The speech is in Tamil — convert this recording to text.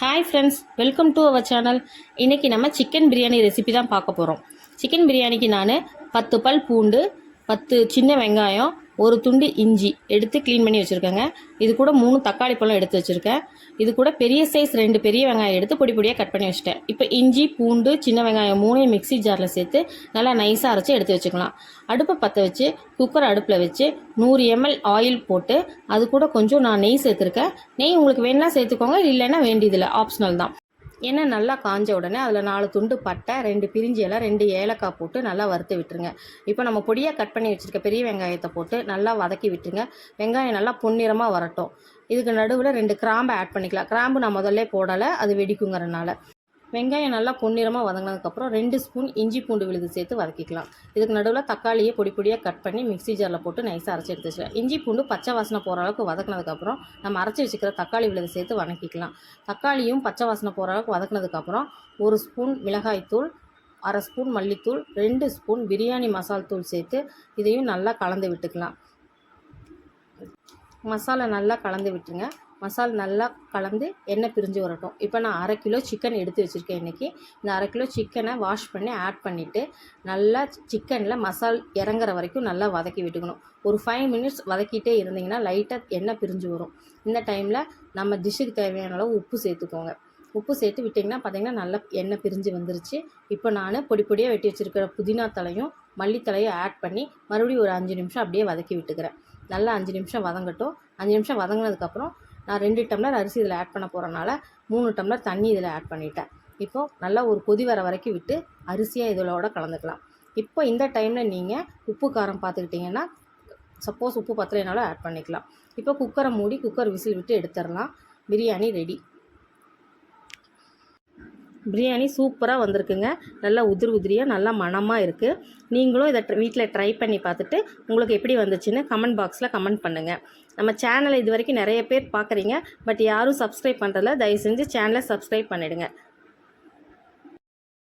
Hi friends, welcome to our channel. இன்றைக்கி நம்ம சிக்கன் பிரியாணி ரெசிபி தான் பார்க்க போகிறோம். சிக்கன் பிரியாணிக்கு நான் 10 பல் பூண்டு, 10 சின்ன வெங்காயம், ஒரு துண்டு இஞ்சி எடுத்து க்ளீன் பண்ணி வச்சுருக்கேங்க. இது கூட 3 தக்காளி பழம் எடுத்து வச்சுருக்கேன். இது கூட பெரிய சைஸ் 2 பெரிய வெங்காயம் எடுத்து பொடி பொடியாக கட் பண்ணி வச்சுட்டேன். இப்போ இஞ்சி, பூண்டு, சின்ன வெங்காயம் 3 மிக்ஸி ஜாரில் சேர்த்து நல்லா நைஸாக அரைச்சி எடுத்து வச்சுக்கலாம். அடுப்பை பற்ற வச்சு குக்கர் அடுப்பில் வச்சு 100 ml ஆயில் போட்டு அது கூட கொஞ்சம் நான் நெய் சேர்த்துருக்கேன். நெய் உங்களுக்கு வேணால் சேர்த்துக்கோங்க, இல்லைன்னா வேண்டியதில்லை, ஆப்ஷனல் தான். எண்ணெய் நல்லா காஞ்ச உடனே அதில் 4 துண்டு பட்டை, 2 பிரிஞ்சி இலை, 2 ஏலக்காய் போட்டு நல்லா வறுத்து விட்டுருங்க. இப்போ நம்ம பொடியாக கட் பண்ணி வச்சுருக்க பெரிய வெங்காயத்தை போட்டு நல்லா வதக்கி விட்டுருங்க. வெங்காயம் நல்லா பொன்னிறமாக வரட்டும். இதுக்கு நடுவில் 2 கிராம்பு ஆட் பண்ணிக்கலாம். கிராம்பு நான் முதல்ல போடலை, அது வெடிக்குங்கிறனால. வெங்காயம் நல்லா பொன்னிறமாக வதங்கினதுக்கப்புறம் 2 ஸ்பூன் இஞ்சி பூண்டு விழுது சேர்த்து வதக்கிக்கலாம். இதுக்கு நடுவில் தக்காளியை பொடி பொடியாக கட் பண்ணி மிக்ஸி ஜாரில் போட்டு நைஸாக அரைச்சி எடுத்து வச்சுக்கலாம். இஞ்சி பூண்டு பச்சை வாசனை போகிற அளவுக்கு வதக்கினதுக்கப்புறம் நம்ம அரைச்சி வச்சுக்கிற தக்காளி விழுது சேர்த்து வதக்கிக்கலாம். தக்காளியும் பச்சை வாசனை போகிற அளவுக்கு வதக்கினதுக்கப்புறம் 1 ஸ்பூன் மிளகாய்த்தூள், 1/2 ஸ்பூன் மல்லித்தூள், 2 ஸ்பூன் பிரியாணி மசால் தூள் சேர்த்து இதையும் நல்லா கலந்து விட்டுக்கலாம். மசாலா நல்லா கலந்து விட்டுருங்க. மசால் நல்லா கலந்து எண்ணெய் பிரிஞ்சு வரட்டும். இப்போ நான் 1/2 கிலோ சிக்கன் எடுத்து வச்சுருக்கேன். இன்றைக்கி இந்த 1/2 கிலோ சிக்கனை வாஷ் பண்ணி ஆட் பண்ணிவிட்டு நல்லா சிக்கனில் மசால் இறங்குற வரைக்கும் நல்லா வதக்கி விட்டுக்கணும். ஒரு 5 மினிட்ஸ் வதக்கிட்டே இருந்தீங்கன்னா லைட்டாக எண்ணெய் பிரிஞ்சு வரும். இந்த டைமில் நம்ம டிஷ்ஷுக்கு தேவையான அளவு உப்பு சேர்த்துக்கோங்க. உப்பு சேர்த்து விட்டிங்கன்னா பார்த்தீங்கன்னா நல்லா எண்ணெய் பிரிஞ்சு வந்துருச்சு. இப்போ நான் பொடி பொடியாக வெட்டி வச்சுருக்கிற புதினா தலையும் மல்லித்தலையும் ஆட் பண்ணி மறுபடியும் ஒரு 5 நிமிஷம் அப்படியே வதக்கி விட்டுக்கிறேன். நல்லா 5 நிமிஷம் வதங்கட்டும். 5 நிமிஷம் வதங்கினதுக்கப்புறம் நான் 2 டம்ளர் அரிசி இதில் ஆட் பண்ண போகிறனால 3 டம்ளர் தண்ணி இதில் ஆட் பண்ணிட்டேன். இப்போது நல்லா ஒரு கொதி வர வரைக்கும் விட்டு அரிசியாக இதோட கலந்துக்கலாம். இப்போ இந்த டைமில் நீங்கள் உப்பு காரம் பார்த்துக்கிட்டிங்கன்னா, சப்போஸ் உப்பு பத்தலைனாலும் ஆட் பண்ணிக்கலாம். இப்போ குக்கரை மூடி குக்கர் விசில் விட்டு எடுத்துடலாம். பிரியாணி ரெடி. பிரியாணி சூப்பராக வந்திருக்குங்க. நல்லா உதிரியாக நல்லா மணமாக இருக்குது. நீங்களும் இதை வீட்டில் ட்ரை பண்ணி பார்த்துட்டு உங்களுக்கு எப்படி வந்துச்சுன்னு கமெண்ட் பாக்ஸில் கமெண்ட் பண்ணுங்கள். நம்ம சேனலை இது வரைக்கும் நிறைய பேர் பார்க்குறீங்க, பட் யாரும் சப்ஸ்கிரைப் பண்ணுறதில்ல. தயவு செஞ்சு சேனலை சப்ஸ்கிரைப் பண்ணிவிடுங்க.